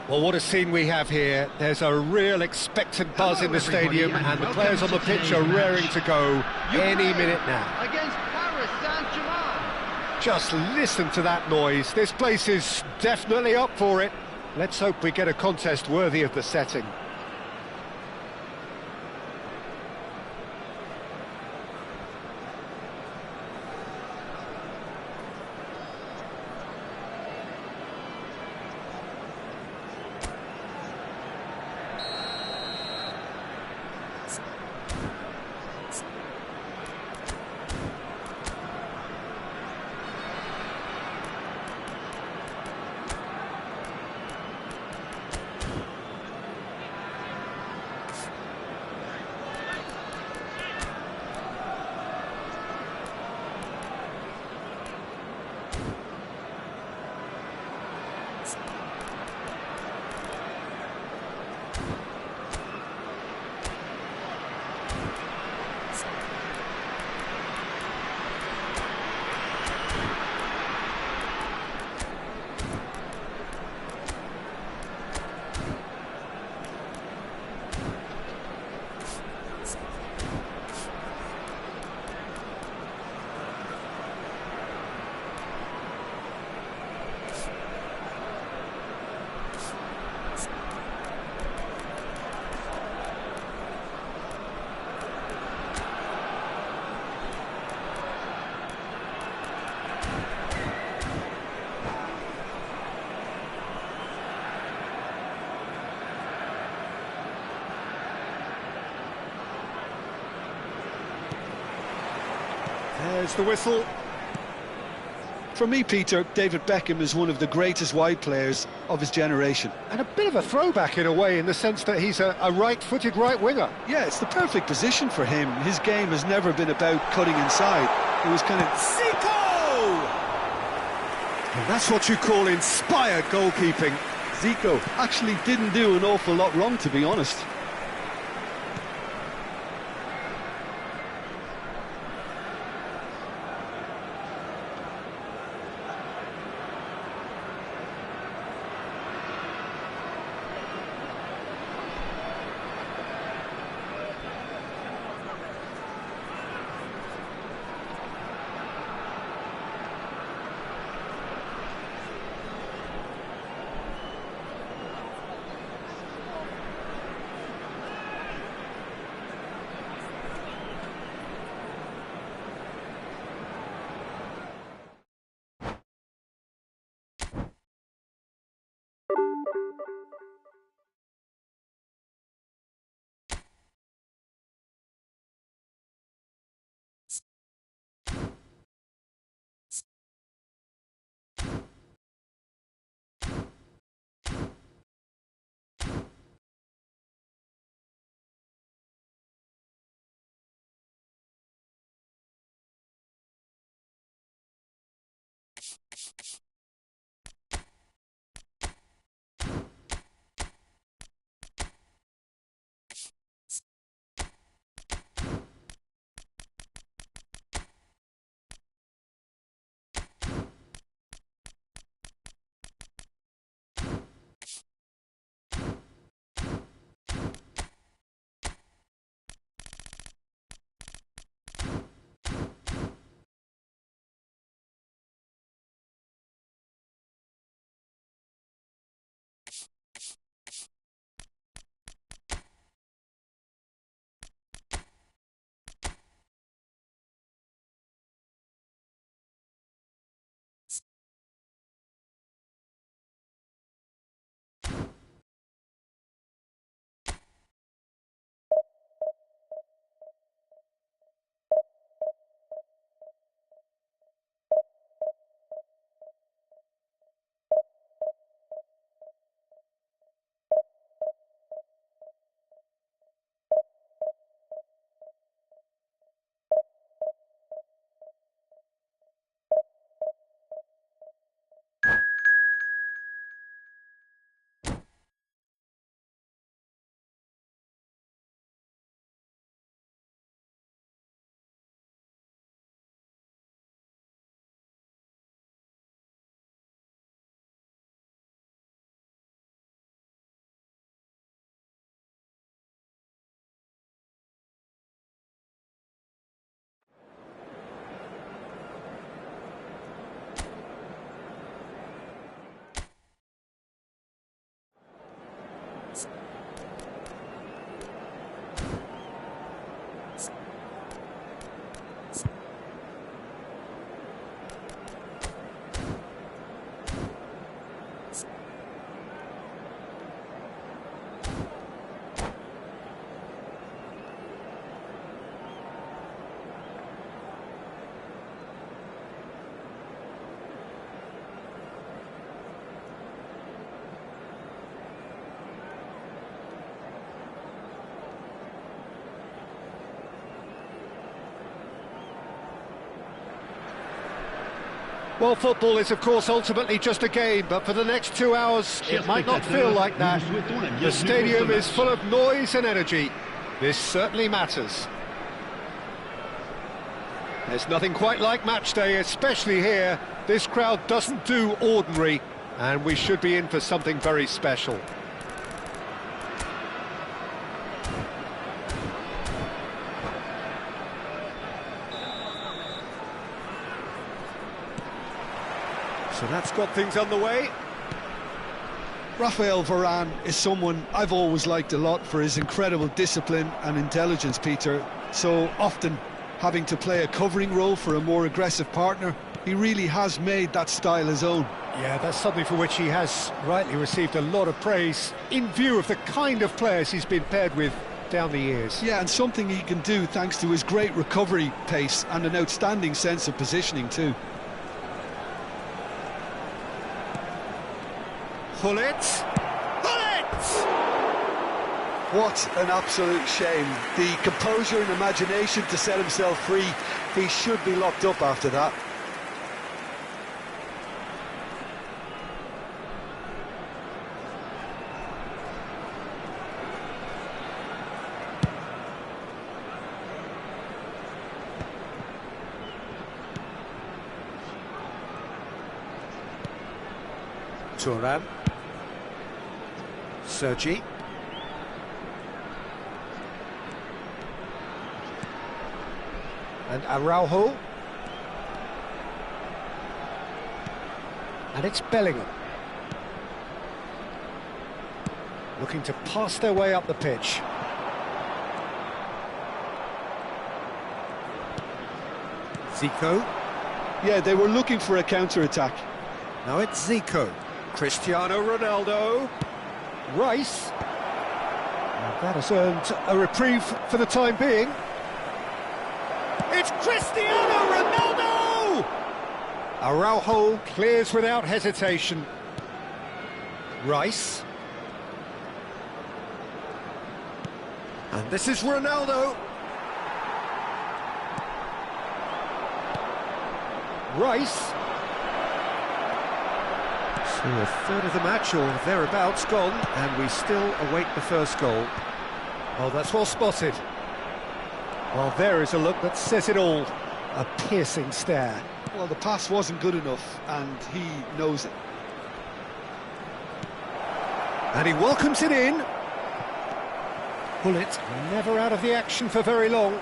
Well, what a scene we have here. There's a real expectant buzz in the stadium, and the players on the pitch are raring to go any minute now. Against Paris Saint-Germain. Just listen to that noise. This place is definitely up for it. Let's hope we get a contest worthy of the setting. There's the whistle. For me, Peter, David Beckham is one of the greatest wide players of his generation. And a bit of a throwback in a way, in the sense that he's a right-footed right winger. Yeah, it's the perfect position for him. His game has never been about cutting inside. It was kind of Zico! And that's what you call inspired goalkeeping. Zico actually didn't do an awful lot wrong, to be honest. Well, football is, of course, ultimately just a game, but for the next 2 hours, it might not feel like that. The stadium is full of noise and energy. This certainly matters. There's nothing quite like match day, especially here. This crowd doesn't do ordinary, and we should be in for something very special. So that's got things underway. Rafael Varane is someone I've always liked a lot for his incredible discipline and intelligence, Peter. So often having to play a covering role for a more aggressive partner, he really has made that style his own. Yeah, that's something for which he has rightly received a lot of praise in view of the kind of players he's been paired with down the years. Yeah, and something he can do thanks to his great recovery pace and an outstanding sense of positioning too. Gullit! What an absolute shame. The composure and imagination to set himself free. He should be locked up after that. Turan. Sergi. And Araujo. And it's Bellingham. Looking to pass their way up the pitch. Zico. Yeah, they were looking for a counter-attack. Now it's Zico. Cristiano Ronaldo. Rice. And that has earned a reprieve for the time being. It's Cristiano Ronaldo! Araujo clears without hesitation. Rice. And this is Ronaldo. Rice. So a third of the match or thereabouts gone, and we still await the first goal. Oh, that's well spotted. Well, there is a look that says it all. A piercing stare. Well, the pass wasn't good enough, and he knows it. And he welcomes it in. Gullit never out of the action for very long.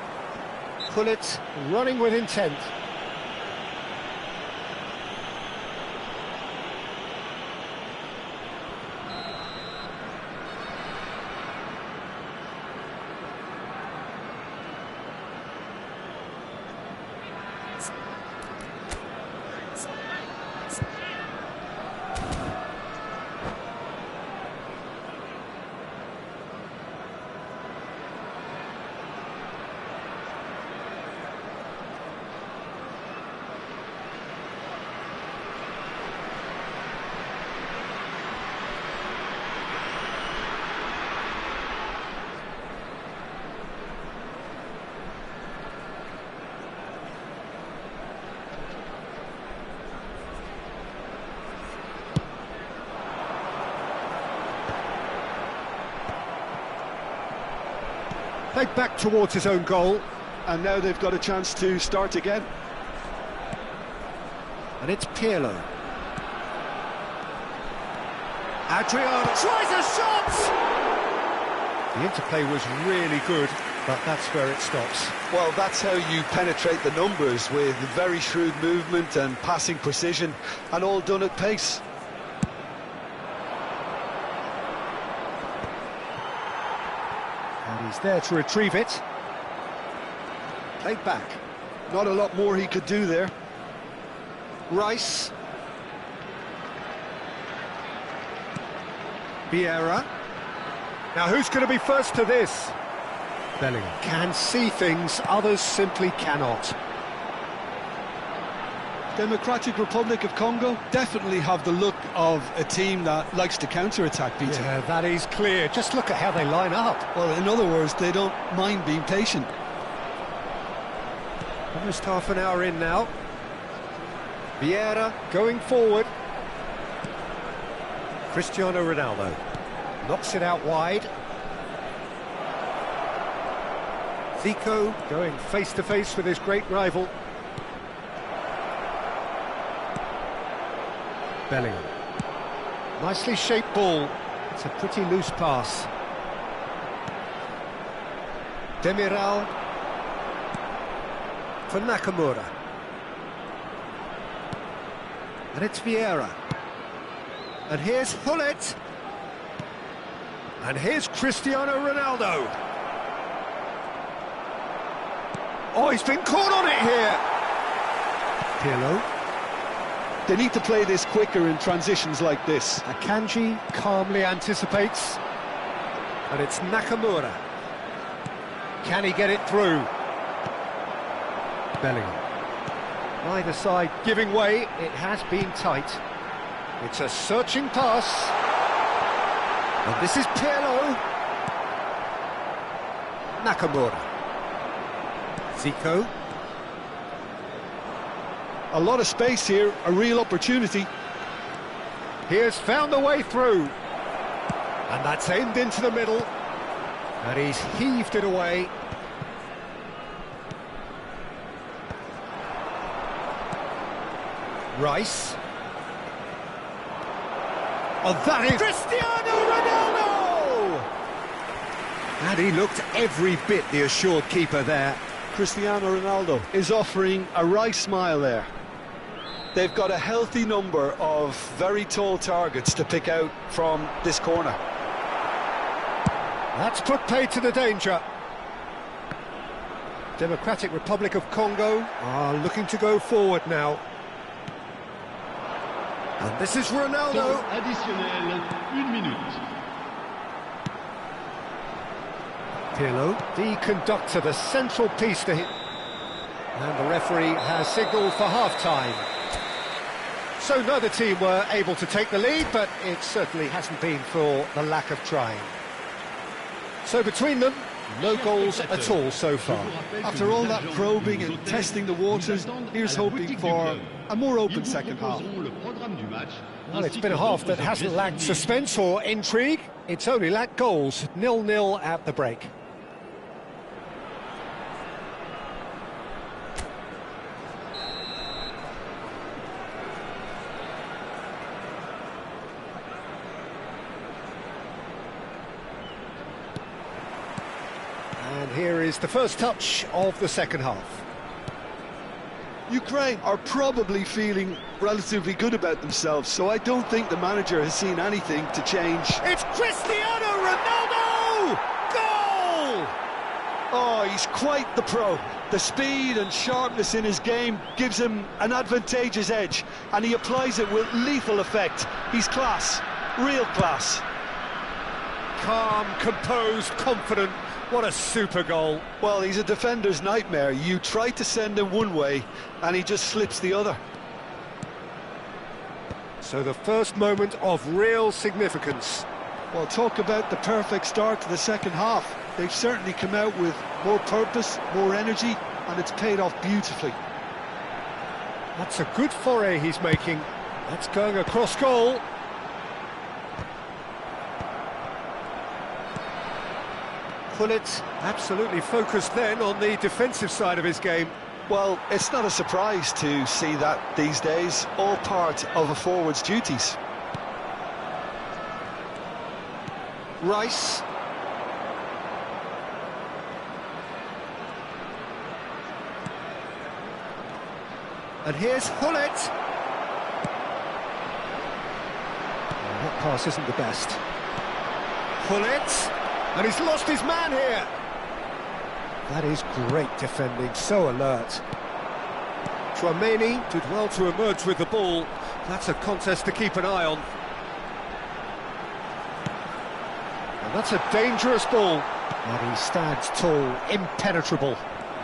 Gullit running with intent. They back towards his own goal. And now they've got a chance to start again. And it's Pirlo. Adriano tries a shot! The interplay was really good, but that's where it stops. Well, that's how you penetrate the numbers, with very shrewd movement and passing precision, and all done at pace. And he's there to retrieve it. Played back. Not a lot more he could do there. Rice. Vieira. Now who's going to be first to this? Bellingham can see things others simply cannot. Democratic Republic of Congo definitely have the look of a team that likes to counter-attack, Peter. Yeah, that is clear. Just look at how they line up. Well, in other words, they don't mind being patient. Almost half an hour in now. Vieira going forward. Cristiano Ronaldo knocks it out wide. Zico going face-to-face with his great rival. Bellingham. Nicely shaped ball. It's a pretty loose pass. Demiral for Nakamura. And it's Vieira. And here's Hullet. And here's Cristiano Ronaldo. Oh, he's been caught on it here. Pirlo. They need to play this quicker in transitions like this. Akanji calmly anticipates. And it's Nakamura. Can he get it through? Bellingham. Either side giving way, it has been tight. It's a searching pass. And this is Pirlo. Nakamura. Zico. A lot of space here, a real opportunity. He has found a way through. And that's aimed into the middle. And he's heaved it away. Rice. Oh, that is Cristiano Ronaldo! And he looked every bit the assured keeper there. Cristiano Ronaldo is offering a right smile there. They've got a healthy number of very tall targets to pick out from this corner. That's put paid to the danger. Democratic Republic of Congo are looking to go forward now. And this is Ronaldo. Temps additionnel, 1 minute. Pirlo, the conductor, the central piece to hit. And the referee has signalled for half-time. So neither team were able to take the lead, but it certainly hasn't been for the lack of trying. So between them, no goals at all so far. After all that probing and testing the waters, here's hoping for a more open second half. Well, it's been a half that hasn't lacked suspense or intrigue. It's only lacked goals. 0-0 at the break. And here is the first touch of the second half. Ukraine are probably feeling relatively good about themselves, so I don't think the manager has seen anything to change. It's Cristiano Ronaldo! Goal! Oh, he's quite the pro. The speed and sharpness in his game gives him an advantageous edge, and he applies it with lethal effect. He's class, real class. Calm, composed, confident. What a super goal. Well, he's a defender's nightmare. You try to send him one way, and he just slips the other. So the first moment of real significance. Well, talk about the perfect start to the second half. They've certainly come out with more purpose, more energy, and it's paid off beautifully. That's a good foray he's making. That's going across goal. Hullet absolutely focused then on the defensive side of his game. Well, it's not a surprise to see that these days, all part of a forward's duties. Rice. And here's Hullet. Oh, that pass isn't the best. Hullet. And he's lost his man here. That is great defending, so alert. Chouameni did well to emerge with the ball. That's a contest to keep an eye on. And that's a dangerous ball. And he stands tall, impenetrable.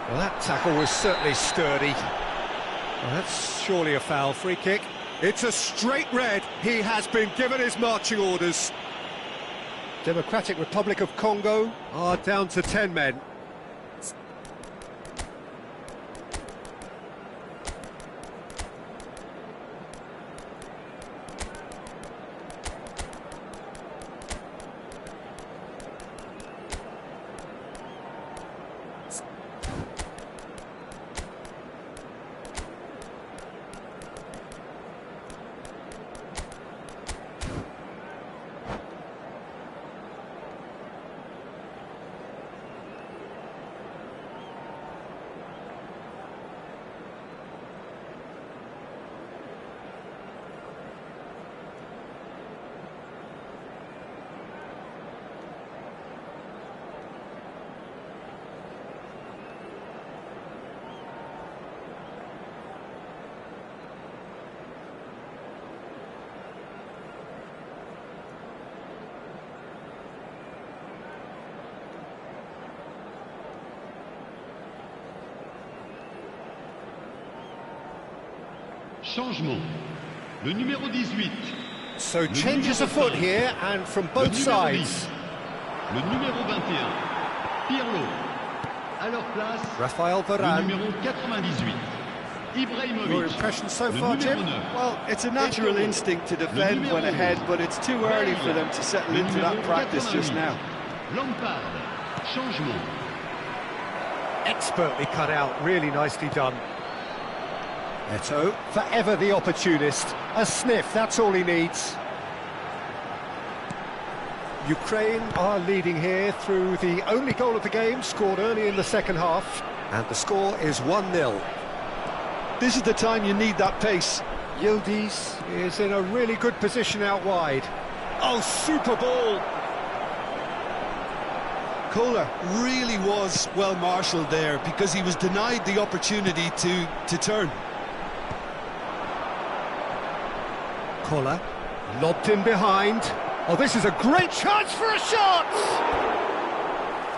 Well, that tackle was certainly sturdy. Well, that's surely a foul. Free kick. It's a straight red. He has been given his marching orders. Democratic Republic of Congo are down to 10 men. Changement. Le numéro 18. So changes afoot here, and from both sides. Le numéro 21. Pirlo. À leur place, Rafael le Varane. numéro 98. Your Ibrahimovic. impression so Le far, numéro Jim? 9. Well, it's a natural instinct to defend when ahead, but it's too early for them to settle Le into numéro that practice just 88. now. Lampard. Changement. Expertly cut out, really nicely done. Eto'o, forever the opportunist. A sniff, that's all he needs. Ukraine are leading here through the only goal of the game, scored early in the second half. And the score is 1-0. This is the time you need that pace. Yildiz is in a really good position out wide. Oh, super ball! Kohler really was well marshalled there because he was denied the opportunity to turn. Kohler, lobbed in behind. Oh, this is a great chance for a shot!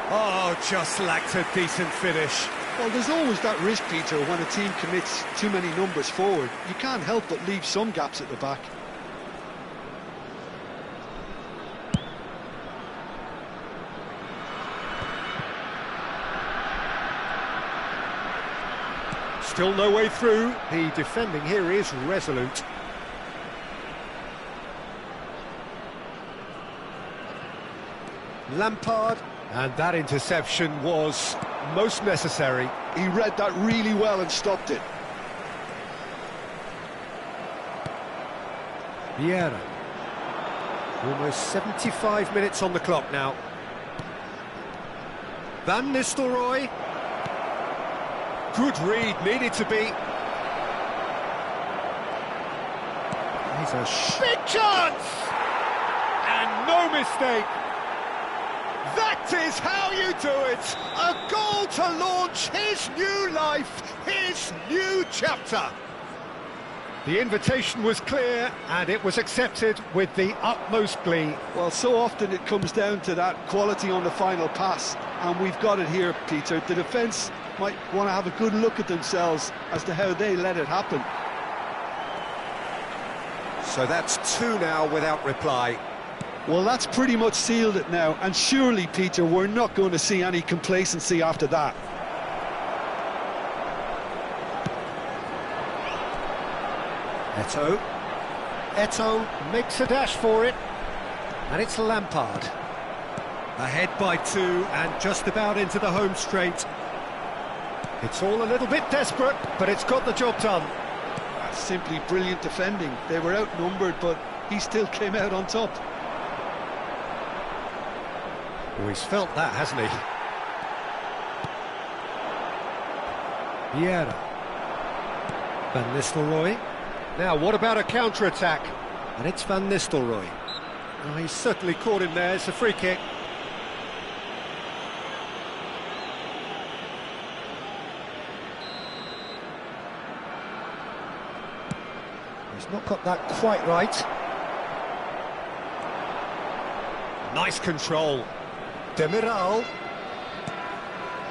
Oh, just lacked a decent finish. Well, there's always that risk, Peter, when a team commits too many numbers forward. You can't help but leave some gaps at the back. Still no way through. The defending here is resolute. Lampard, and that interception was most necessary. He read that really well and stopped it. Vieira. Almost 75 minutes on the clock now. Van Nistelrooy. Good read, needed to be. He's a big chance! And no mistake. That is how you do it! A goal to launch his new life, his new chapter. The invitation was clear, and it was accepted with the utmost glee. Well, so often it comes down to that quality on the final pass, and we've got it here, Peter. The defence might want to have a good look at themselves as to how they let it happen. So that's two now without reply. Well, that's pretty much sealed it now, and surely, Peter, we're not going to see any complacency after that. Eto'o. Eto'o makes a dash for it, and it's Lampard. Ahead by two, and just about into the home straight. It's all a little bit desperate, but it's got the job done. That's simply brilliant defending. They were outnumbered, but he still came out on top. Oh, he's felt that, hasn't he? Vieira. Van Nistelrooy. Now, what about a counter-attack? And it's Van Nistelrooy. Oh, he's certainly caught him there. It's a free kick. He's not got that quite right. Nice control. Demiral.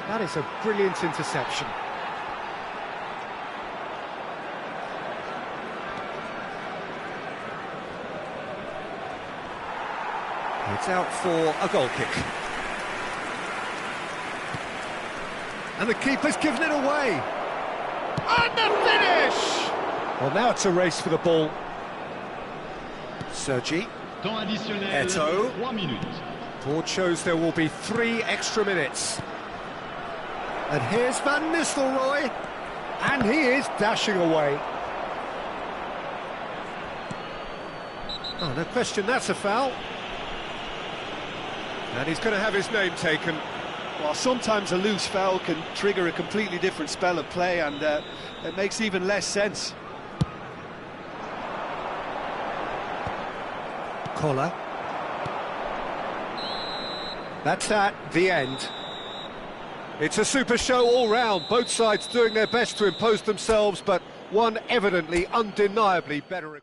That is a brilliant interception. It's out for a goal kick. And the keeper's given it away. And the finish! Well, now it's a race for the ball. Sergi. Temps additionnel, Eto'o. 3 minutes. Board shows there will be 3 extra minutes. And here's Van Nistelrooy. And he is dashing away. Oh, no question, that's a foul. And he's going to have his name taken. Well, sometimes a loose foul can trigger a completely different spell of play, and it makes even less sense. Kohler. That's that, the end. It's a super show all round, both sides doing their best to impose themselves, but one evidently, undeniably better.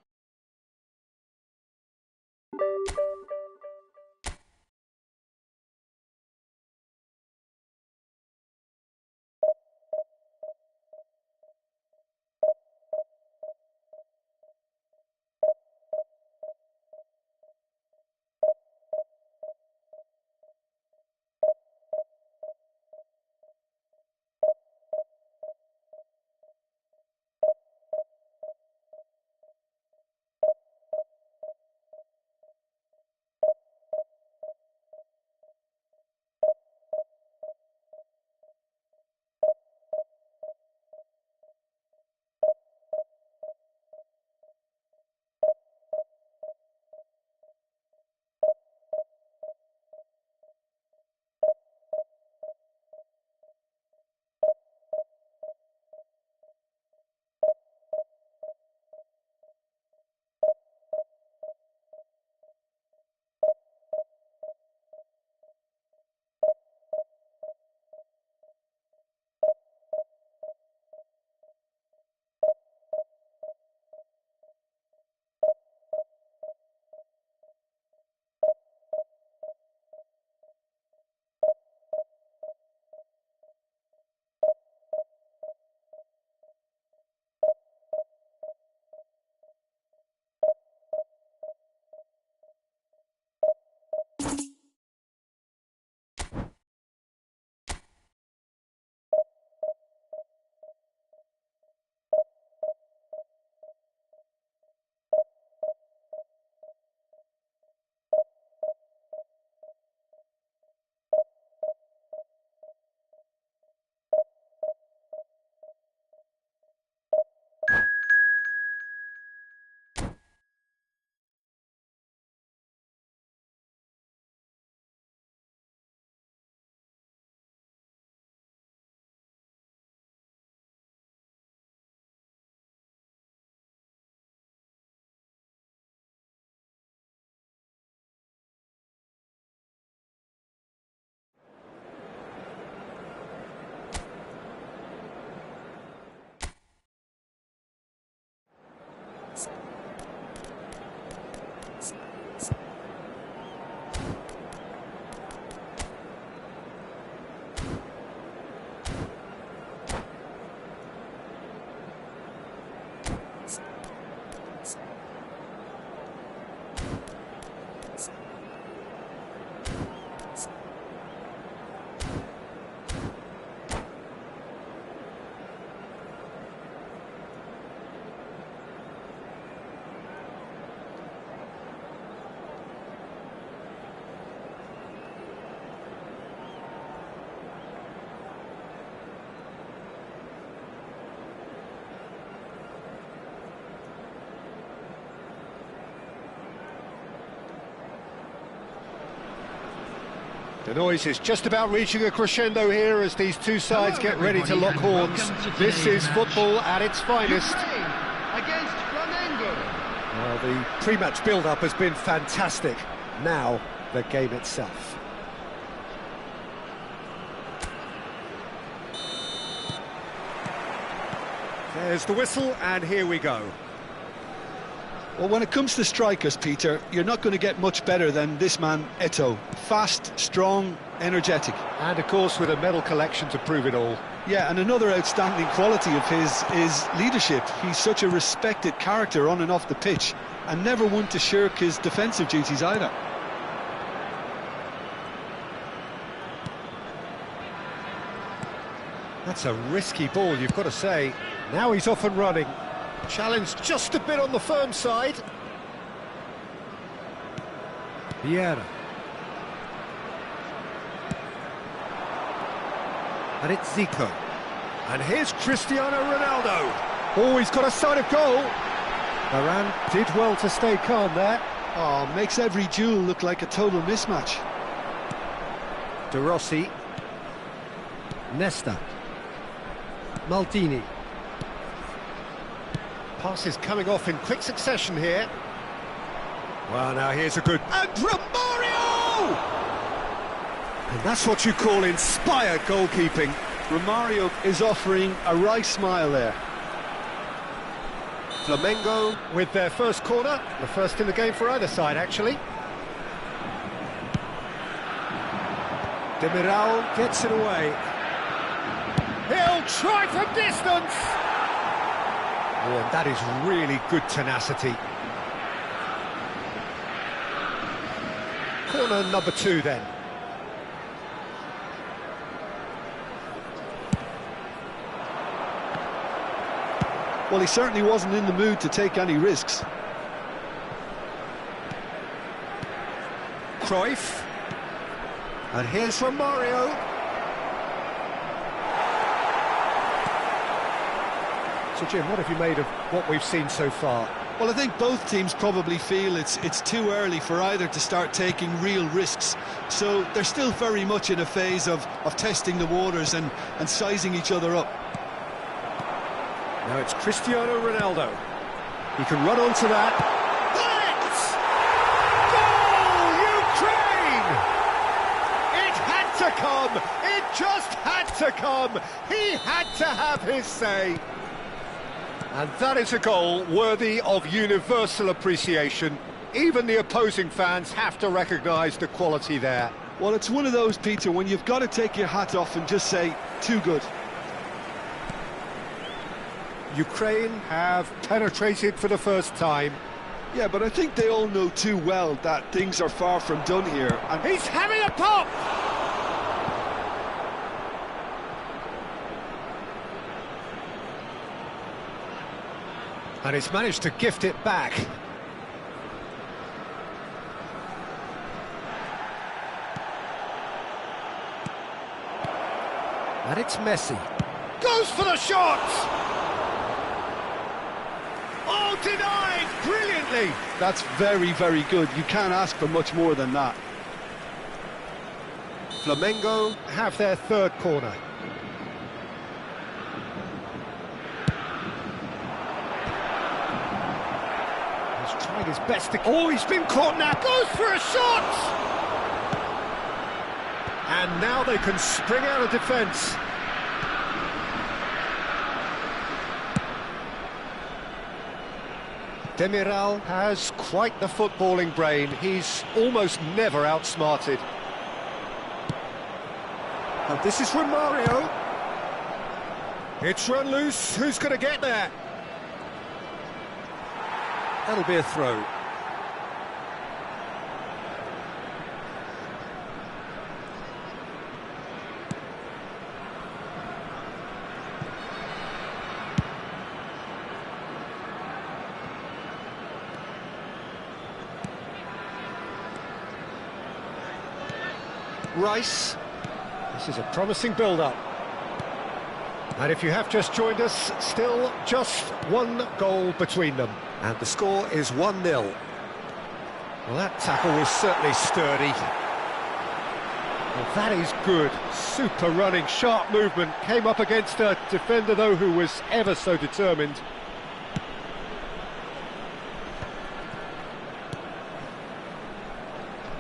The noise is just about reaching a crescendo here as these two sides get ready to lock horns. This is football at its finest. Against Flamengo. Well, the pre-match build-up has been fantastic. Now, the game itself. There's the whistle, and here we go. Well, when it comes to strikers, Peter, you're not going to get much better than this man, Eto'o. Fast, strong, energetic. And, of course, with a medal collection to prove it all. Yeah, and another outstanding quality of his is leadership. He's such a respected character on and off the pitch, and never one to shirk his defensive duties either. That's a risky ball, you've got to say. Now he's off and running. Challenge just a bit on the firm side. Vieira. And it's Zico. And here's Cristiano Ronaldo. Oh, he's got a sight of goal. Varane did well to stay calm there. Oh, makes every duel look like a total mismatch. De Rossi. Nesta. Maldini. Passes coming off in quick succession here. Well, now here's a good... And Romario! And that's what you call inspired goalkeeping. Romario is offering a right smile there. Flamengo with their first corner. The first in the game for either side, actually. Demiral gets it away. He'll try from distance! Oh, and that is really good tenacity. Corner number 2 then. Well, he certainly wasn't in the mood to take any risks. Cruyff. And here's Romario. So, Jim, what have you made of what we've seen so far? Well, I think both teams probably feel it's too early for either to start taking real risks. So they're still very much in a phase of testing the waters and sizing each other up. Now it's Cristiano Ronaldo. He can run onto that. Goal, Ukraine! It had to come! It just had to come! He had to have his say. And that is a goal worthy of universal appreciation. Even the opposing fans have to recognise the quality there. Well, it's one of those, Peter, when you've got to take your hat off and just say, too good. Ukraine have penetrated for the first time. Yeah, but I think they all know too well that things are far from done here. And he's having a pop! And he's managed to gift it back. And it's Messi. Goes for the shot! Oh, denied! Brilliantly! That's very, very good. You can't ask for much more than that. Flamengo have their third corner. Trying his best to... Oh, he's been caught now. Goes for a shot! And now they can spring out of defence. Demiral has quite the footballing brain. He's almost never outsmarted. And this is Romario. It's run loose. Who's going to get there? That'll be a throw. Rice. This is a promising build-up. And if you have just joined us, still just one goal between them. And the score is 1-0. Well, that tackle was certainly sturdy. Well, that is good. Super running, sharp movement. Came up against a defender, though, who was ever so determined.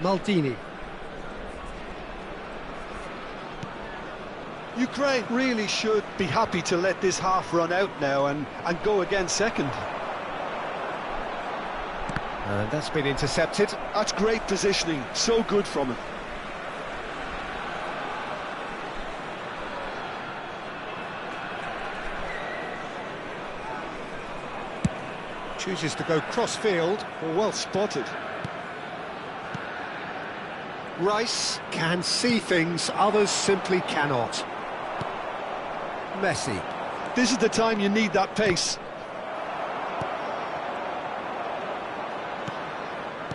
Maldini. Ukraine really should be happy to let this half run out now and go again second. And that's been intercepted. That's great positioning, so good from him. Chooses to go cross-field. Well spotted. Rice can see things others simply cannot. Messi. This is the time you need that pace.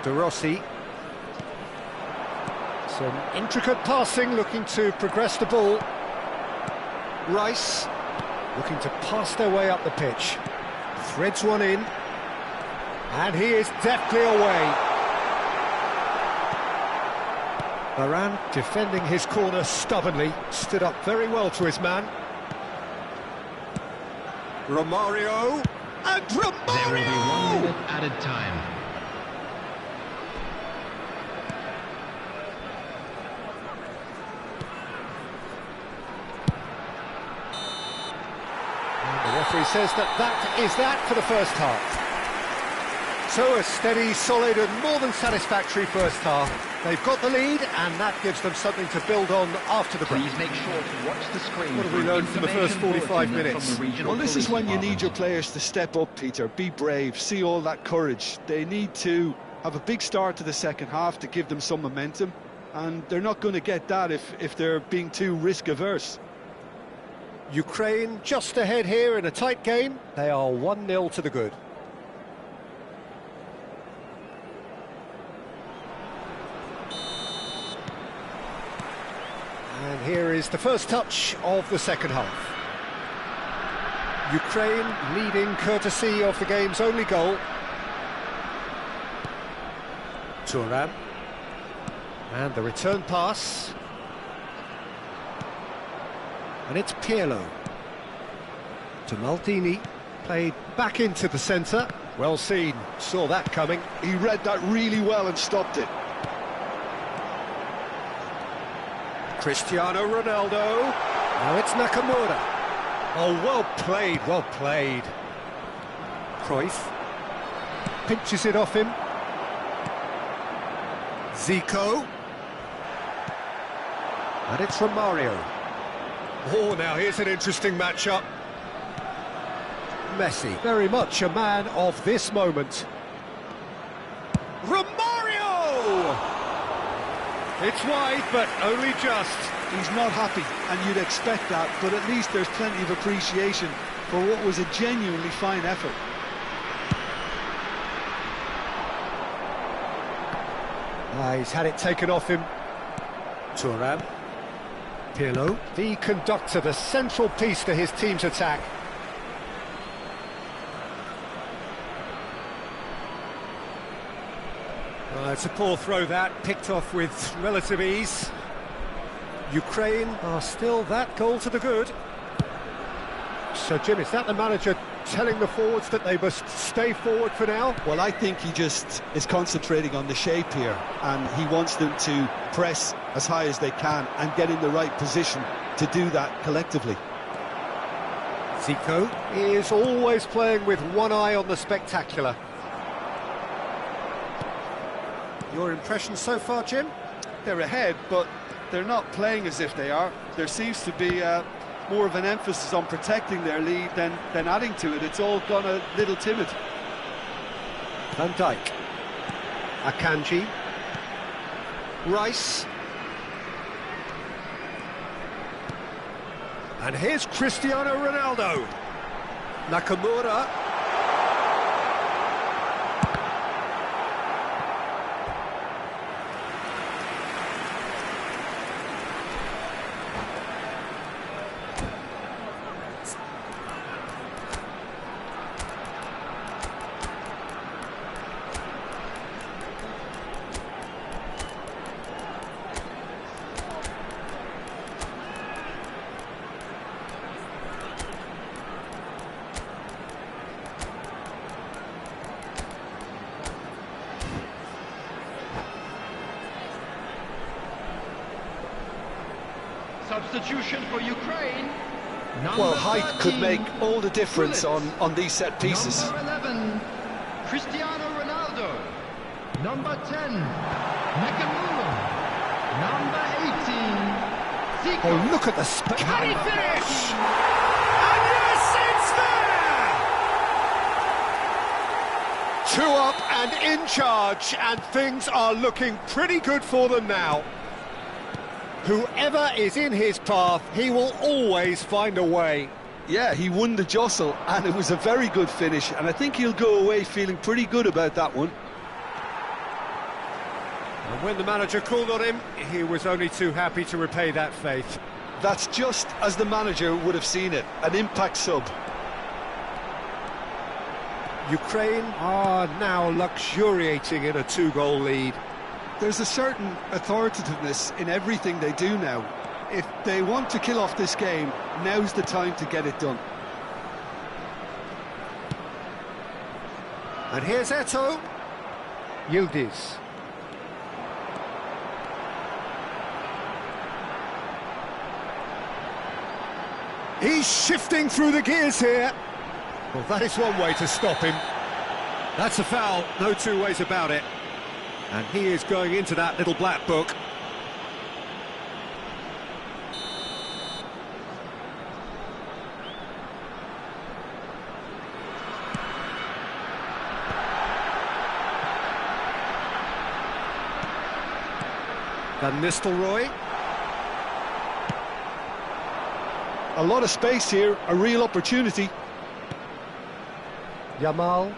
De Rossi. Some intricate passing, looking to progress the ball. Rice looking to pass their way up the pitch. Threads one in. And he is deftly away. Varane defending his corner stubbornly, stood up very well to his man. Romario, and Romario! There will be 1 minute added time. And the referee says that is that for the first half. So a steady, solid and more than satisfactory first half. They've got the lead and that gives them something to build on after the break. Please make sure to watch the screen. What have we learned from the first 45 minutes? Well, this is when you need your players to step up, Peter. Be brave, see all that courage. They need to have a big start to the second half to give them some momentum, and they're not going to get that if they're being too risk-averse. Ukraine just ahead here in a tight game. They are 1-0 to the good. And here is the first touch of the second half. Ukraine leading courtesy of the game's only goal. Thuram. And the return pass. And it's Pirlo. To Maldini. Played back into the centre. Well seen. Saw that coming. He read that really well and stopped it. Cristiano Ronaldo. Now it's Nakamura. Oh, well played, well played. Cruyff pinches it off him. Zico. And it's Romario. Oh, now here's an interesting matchup. Messi, very much a man of this moment. Romario! It's wide, but only just. He's not happy, and you'd expect that, but at least there's plenty of appreciation for what was a genuinely fine effort. He's had it taken off him. Thuram. Pirlo, the conductor, the central piece to his team's attack. It's a poor throw that, picked off with relative ease. Ukraine are still that goal to the good. So, Jim, is that the manager telling the forwards that they must stay forward for now? Well, I think he just is concentrating on the shape here, and he wants them to press as high as they can and get in the right position to do that collectively. Zico is always playing with one eye on the spectacular. Your impression so far, Jim? They're ahead, but they're not playing as if they are. There seems to be more of an emphasis on protecting their lead than adding to it. It's all gone a little timid. Van Dijk. Akanji. Rice. And here's Cristiano Ronaldo. Nakamura. substitution for Ukraine. Number Well, height could 13, make all the difference on these set pieces. Number 11, Cristiano Ronaldo. Number 10, Nakamura. Number 18, Zico. Oh, look at the can he finish? And yes, it's there! 2 up and in charge, and things are looking pretty good for them now. Whoever is in his path, he will always find a way. Yeah, he won the jostle, and it was a very good finish, and I think he'll go away feeling pretty good about that one. And when the manager called on him, he was only too happy to repay that faith. That's just as the manager would have seen it, an impact sub. Ukraine are now luxuriating in a 2-goal lead. There's a certain authoritativeness in everything they do now. If they want to kill off this game, now's the time to get it done. And here's Eto'o. Yildiz. He's shifting through the gears here. Well, that is one way to stop him. That's a foul, no two ways about it. And he is going into that little black book. Van Nistelrooy. A lot of space here, a real opportunity. Yamal.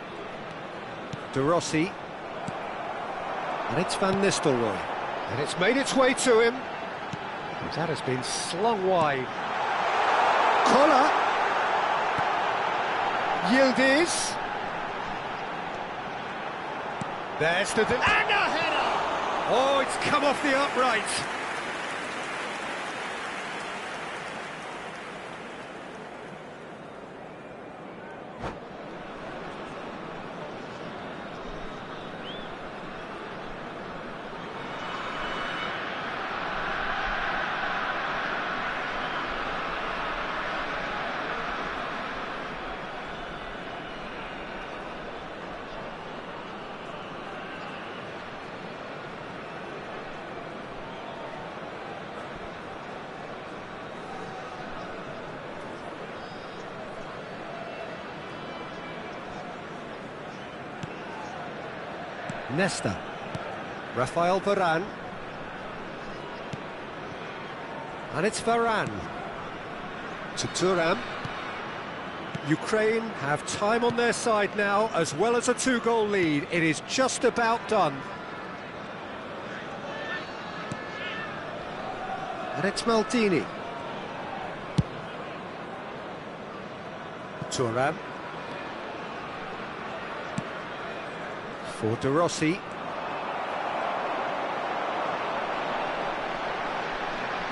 De Rossi. And it's Van Nistelrooy. And it's made its way to him. And that has been slung wide. Collar. Yildiz. There's the... And a header! Oh, it's come off the upright. Nesta. Rafael Varane. And it's Varane. To Thuram. Ukraine have time on their side now, as well as a 2-goal lead. It is just about done. And it's Maldini. Thuram. For De Rossi.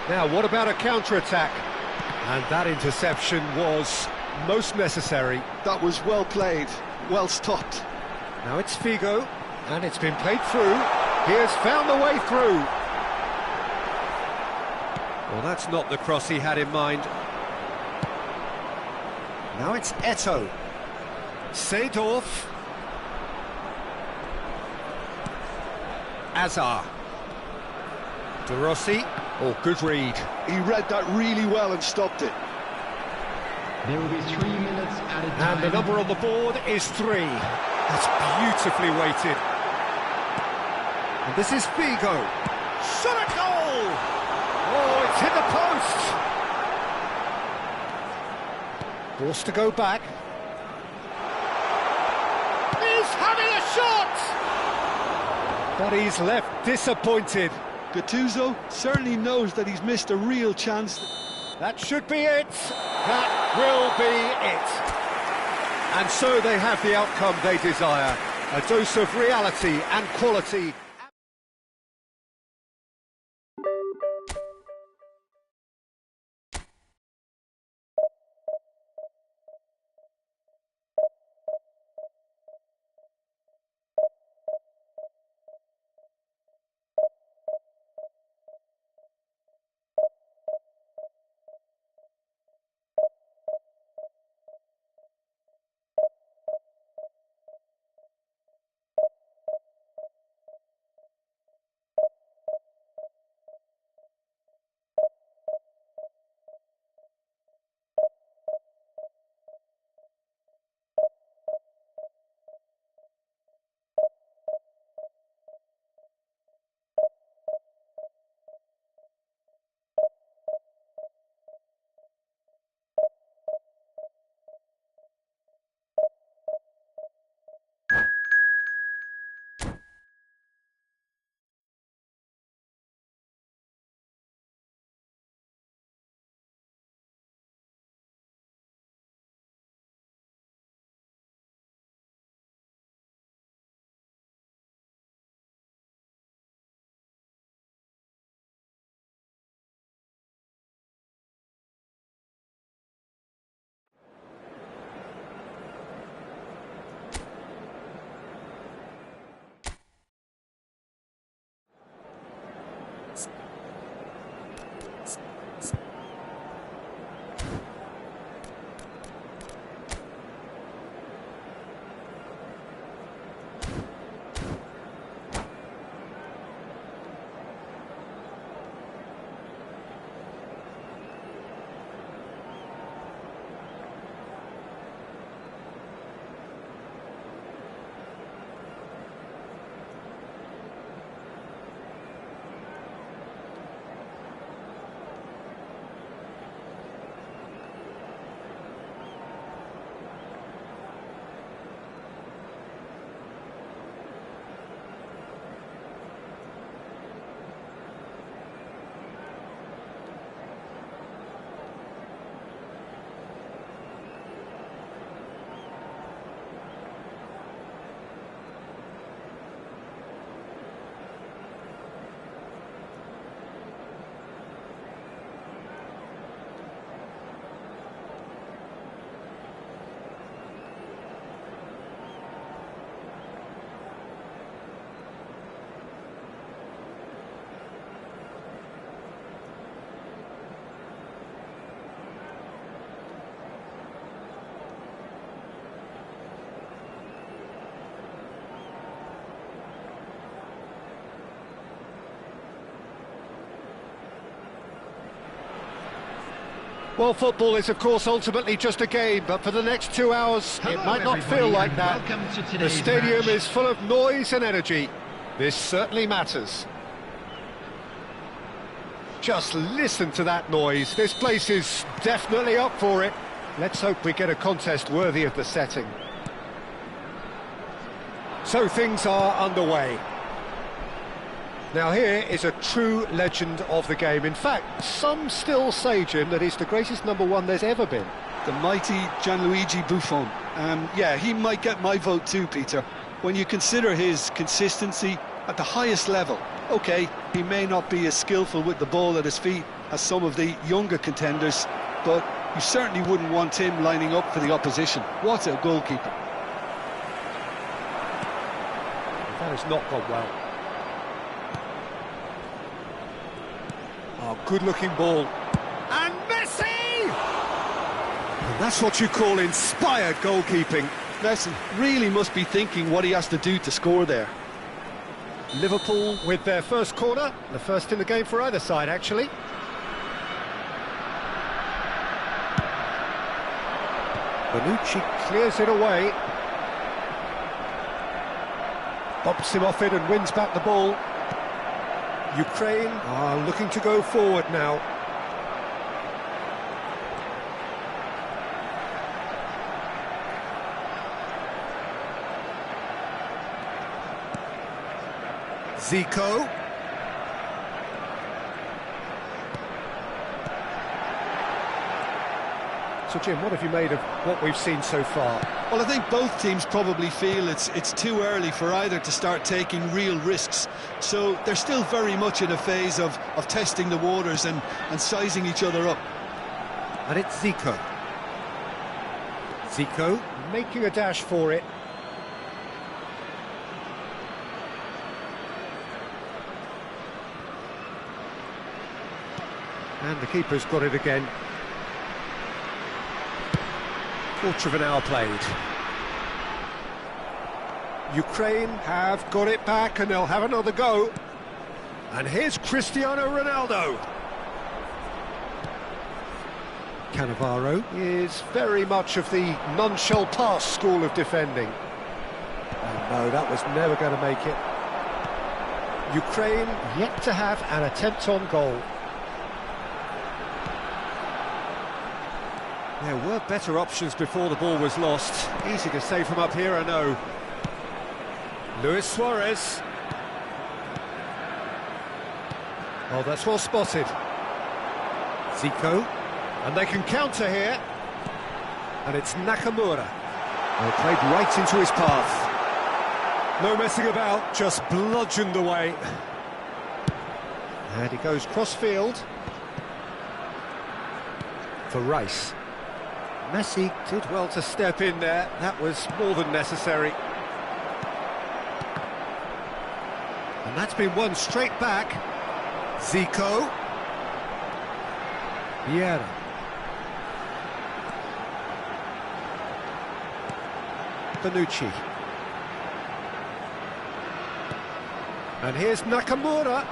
Now, what about a counter-attack? And that interception was most necessary. That was well played, well stopped. Now it's Figo, and it's been played through. He has found the way through. Well, that's not the cross he had in mind. Now it's Eto'o. Seedorf. Azar. De Rossi. Oh, good read. He read that really well and stopped it. There will be 3 minutes at a time. And the number on the board is 3. That's beautifully weighted. And this is Figo. Shot a goal! Oh, it's hit the post. Forced to go back. He's having a shot! But he's left disappointed. Gattuso certainly knows that he's missed a real chance. That should be it. That will be it. And so they have the outcome they desire. A dose of reality and quality. Well, football is, of course, ultimately just a game, but for the next 2 hours, it Hello, might not feel everybody, like and that. welcome to The today's stadium match. is full of noise and energy. This certainly matters. Just listen to that noise. This place is definitely up for it. Let's hope we get a contest worthy of the setting. So things are underway. Now here is a true legend of the game. In fact, some still say, Jim, that he's the greatest number one there's ever been. The mighty Gianluigi Buffon. Yeah, he might get my vote too, Peter. When you consider his consistency at the highest level, okay, he may not be as skillful with the ball at his feet as some of the younger contenders, but you certainly wouldn't want him lining up for the opposition. What a goalkeeper. That has not gone well. Oh, good-looking ball. And Messi! And that's what you call inspired goalkeeping. Messi really must be thinking what he has to do to score there. Liverpool with their first corner, the first in the game for either side, actually. Bonucci clears it away. Bumps him off it and wins back the ball. Ukraine are looking to go forward now. Zico. So Jim, what have you made of what we've seen so far? Well, I think both teams probably feel it's too early for either to start taking real risks. So they're still very much in a phase of testing the waters and sizing each other up. And it's Zico. Zico making a dash for it. And the keeper's got it again. Quarter of an hour played. Ukraine have got it back and they'll have another go. And here's Cristiano Ronaldo. Cannavaro is very much of the none-shall-pass school of defending. And no, that was never going to make it. Ukraine yet to have an attempt on goal. There were better options before the ball was lost. Easy to say from up here, I know. Luis Suarez. Oh, that's well spotted. Zico. And they can counter here. And it's Nakamura. Well, played right into his path. No messing about, just bludgeoned away. And he goes cross-field. For Rice. Messi did well to step in there. That was more than necessary. And that's been won straight back. Zico. Vieira. Bonucci. And here's Nakamura.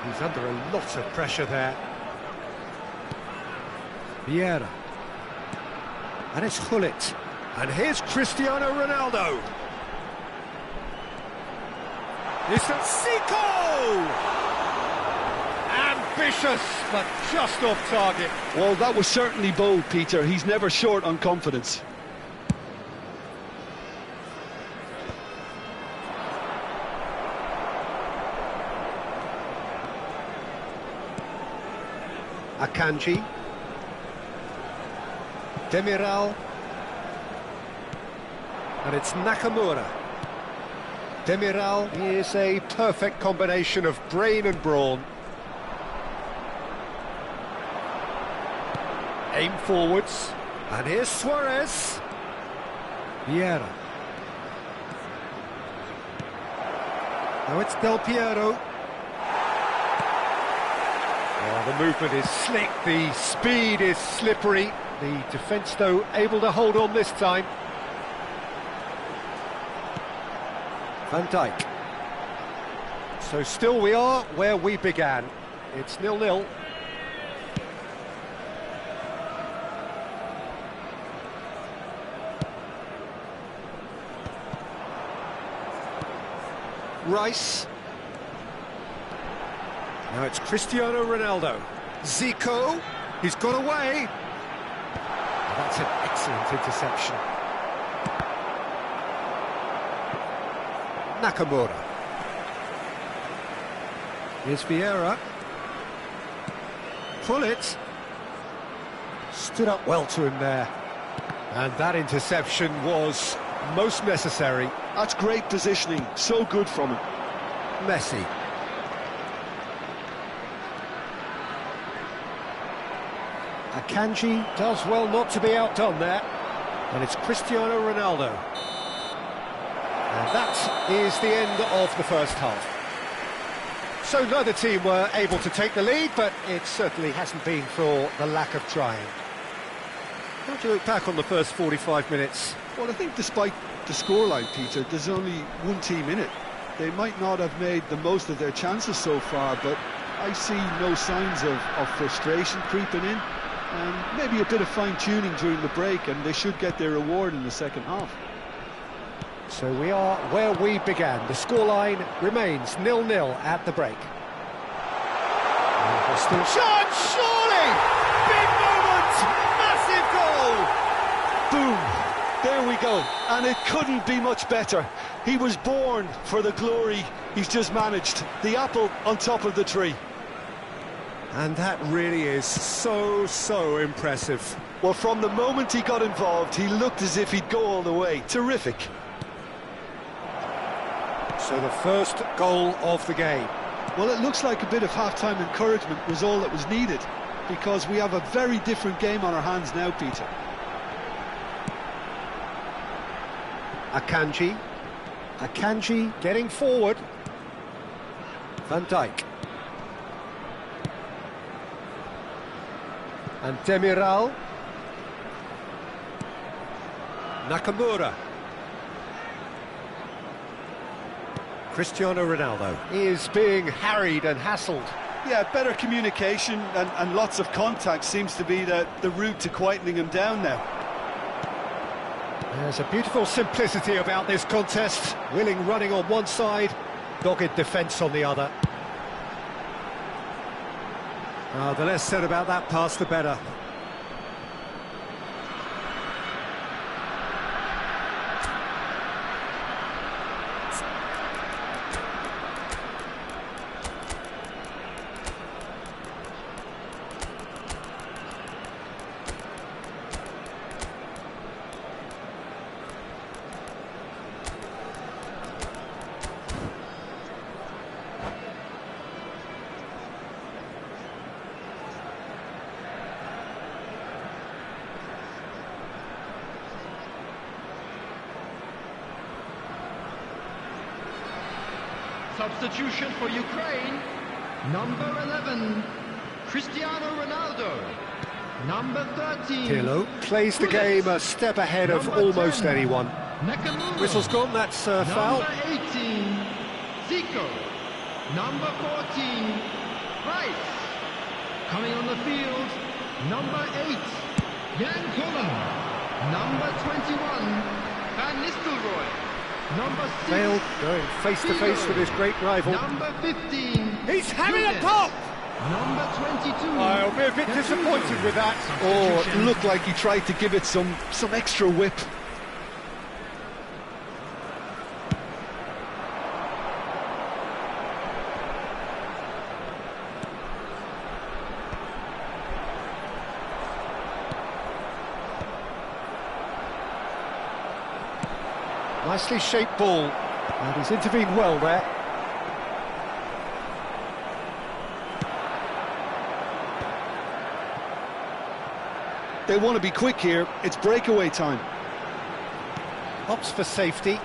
He's under a lot of pressure there. Vieira. And it's Hullet. And here's Cristiano Ronaldo. It's Zico! Ambitious, but just off target. Well, that was certainly bold, Peter. He's never short on confidence. Akanji. Demiral. And it's Nakamura. Demiral is a perfect combination of brain and brawn. Aim forwards. And here's Suarez. Vieira. Now it's Del Piero. Oh, the movement is slick, the speed is slippery. The defence, though, able to hold on this time. Van Dijk. So still we are where we began. It's 0-0. Rice. Now it's Cristiano Ronaldo. Zico. He's got away. Oh, that's an excellent interception. Nakamura. Here's Vieira. Pullet. Stood up well to him there. And that interception was most necessary. That's great positioning, so good from him. Messi. Akanji does well not to be outdone there. And it's Cristiano Ronaldo. And that is the end of the first half. So neither team were able to take the lead, but it certainly hasn't been for the lack of trying. How do you look back on the first 45 minutes? Well, I think despite the scoreline, Peter, there's only one team in it. They might not have made the most of their chances so far, but I see no signs of frustration creeping in. And maybe a bit of fine-tuning during the break, and they should get their reward in the second half. So we are where we began. The scoreline remains 0-0 at the break. Still shot, surely! Big moment! Massive goal! Boom! There we go. And it couldn't be much better. He was born for the glory he's just managed. The apple on top of the tree. And that really is so impressive. Well, from the moment he got involved, he looked as if he'd go all the way. Terrific. So the first goal of the game. Well, it looks like a bit of half-time encouragement was all that was needed, because we have a very different game on our hands now, Peter. Akanji. Akanji getting forward. Van Dijk. And Demiral. Nakamura. Cristiano Ronaldo is being harried and hassled. Yeah, better communication and lots of contact seems to be the route to quietening him down now. There's a beautiful simplicity about this contest. Willing running on one side, dogged defence on the other. The less said about that pass, the better. Substitution for Ukraine, number 11, Cristiano Ronaldo. Number 13, Pirlo plays the game a step ahead of almost anyone. Nakamura. Whistle's gone, that's foul. Number 18, Zico. Number 14, Rice. Coming on the field, number 8, Jan Koller. Number 21, Van Nistelrooy. Number 6, Failed, going face-to-face with his great rival. Number 15, He's having a Julius. pop! Number 22, I'll be a bit disappointed with that. Oh, it looked like he tried to give it some extra whip. Nicely shaped ball, and he's intervened well there. They want to be quick here. It's breakaway time. Opts for safety.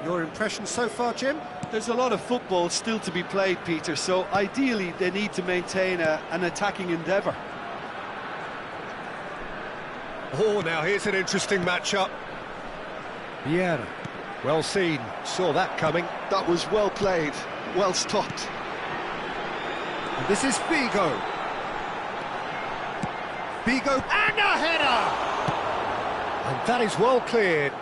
Your impression so far, Jim? There's a lot of football still to be played, Peter, so ideally they need to maintain an attacking endeavour. Oh, now here's an interesting matchup. Vieira, well seen, saw that coming. That was well played, well stopped. And this is Figo. Figo, and a header! And that is well cleared.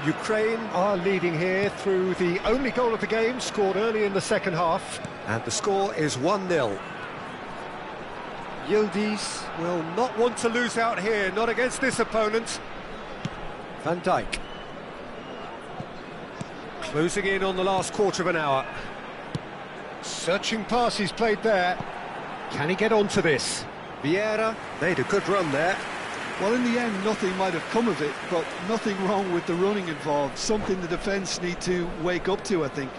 Ukraine are leading here through the only goal of the game, scored early in the second half, and the score is 1-0. Yildiz will not want to lose out here, not against this opponent. Van Dijk. Closing in on the last quarter of an hour. Searching pass he's played there. Can he get onto this? Vieira made a good run there. Well, in the end, nothing might have come of it, but nothing wrong with the running involved. Something the defence need to wake up to, I think.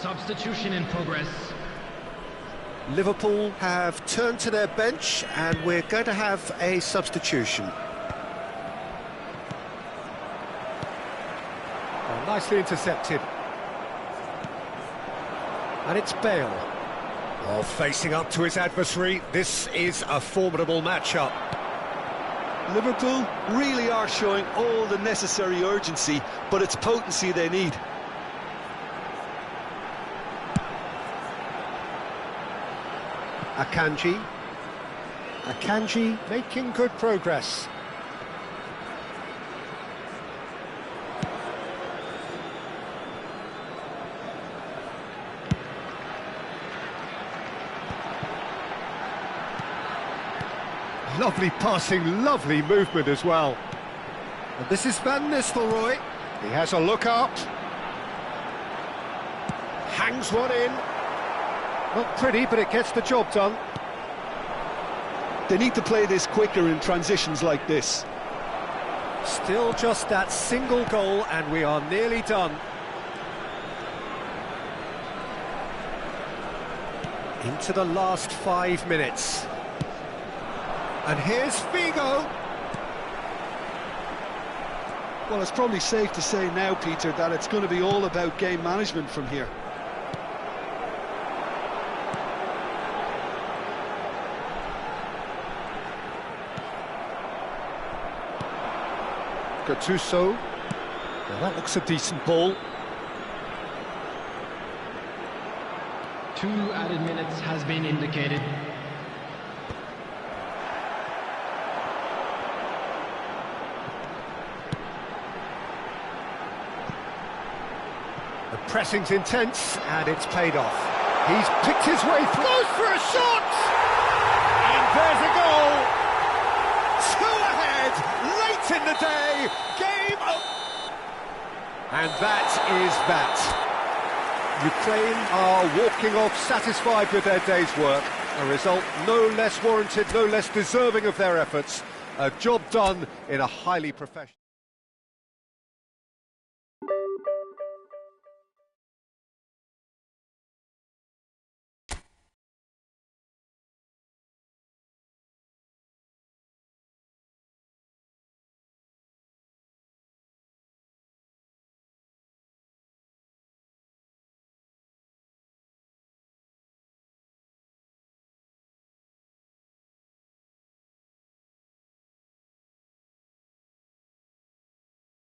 Substitution in progress. Liverpool have turned to their bench and we're going to have a substitution. Oh, nicely intercepted. And it's Bale. Oh, facing up to his adversary, this is a formidable matchup. Liverpool really are showing all the necessary urgency, but it's potency they need. Akanji making good progress. Lovely passing, lovely movement as well. And this is Van Nistelrooy. He has a look up. Hangs one in. Not pretty, but it gets the job done. They need to play this quicker in transitions like this. Still just that single goal, and we are nearly done. Into the last 5 minutes. And here's Figo. Well, it's probably safe to say now, Peter, that it's going to be all about game management from here. Gattuso. Well, that looks a decent ball. 2 added minutes has been indicated. The pressing's intense, and it's paid off. He's picked his way through. Goes for a shot! And there's a goal! 2 ahead, late in the day, game over! And that is that. Ukraine are walking off satisfied with their day's work. A result no less warranted, no less deserving of their efforts. A job done in a highly professional...